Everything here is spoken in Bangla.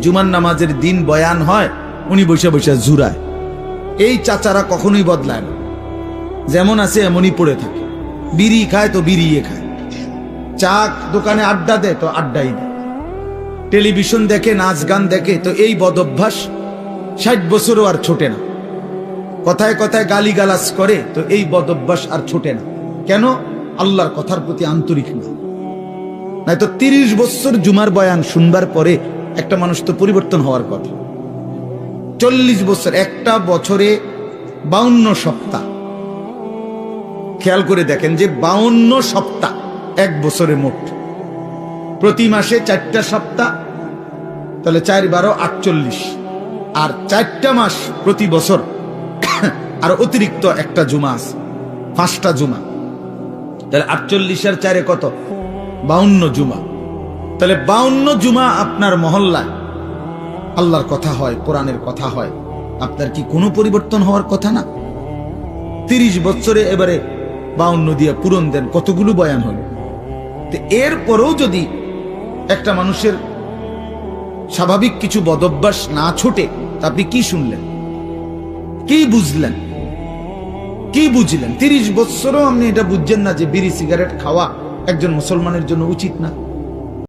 জুমার নামাজের দিন বয়ান হয়, উনি বসে বসে জুরায়। এই চাচারা কখনোই বদলায় না, যেমন আছে এমনই পড়ে থাকে। বিড়ি খায় তো বিড়িয়ে খায়, চা দোকানে আড্ডা দেয় তো আড্ডাই দেয়, টেলিভিশন দেখে, নাচ গান দেখে, তো এই বদ অভ্যাস 60 বছরও আর ছোটে না। কথায় কথায় গালিগালাজ করে, তো এই বদ অভ্যাস আর ছোটে না। কেন? আল্লাহর কথার প্রতি আন্তরিক না। নাই তো 30 বছর জুমার বয়ান শুনবার পরে একটা মানুষ তো পরিবর্তন হওয়ার কথা। 40 বছর, একটা বছরে 52 সপ্তাহ। খেয়াল করে দেখেন যে 52 সপ্তাহ এক বছরে মোট, প্রতি মাসে 4টা সপ্তাহ, তাহলে 4 12 48, আর 4টা মাস প্রতি বছর, আর অতিরিক্ত একটা জুমা আছে, 5টা জুমা, তাহলে 48 আর 4 কত? 52 জুমা। তাহলে 52 জুমা আপনার মহল্লায় আল্লাহর কথা হয়, কোরআনের কথা হয়, আপনার কি কোনো পরিবর্তন হওয়ার কথা না? 30 বছরে এবারে 52 দিয়ে পূরণ দেন, কতগুলো বয়ান হলো। এরপরেও যদি একটা মানুষের স্বাভাবিক কিছু বদভ্যাস না ছোটে, তা আপনি কি শুনলেন, কি বুঝলেন, কি বুঝলেন? 30 বছরও আপনি এটা বুঝছেন না যে বিড়ি সিগারেট খাওয়া একজন মুসলমানের জন্য উচিত না।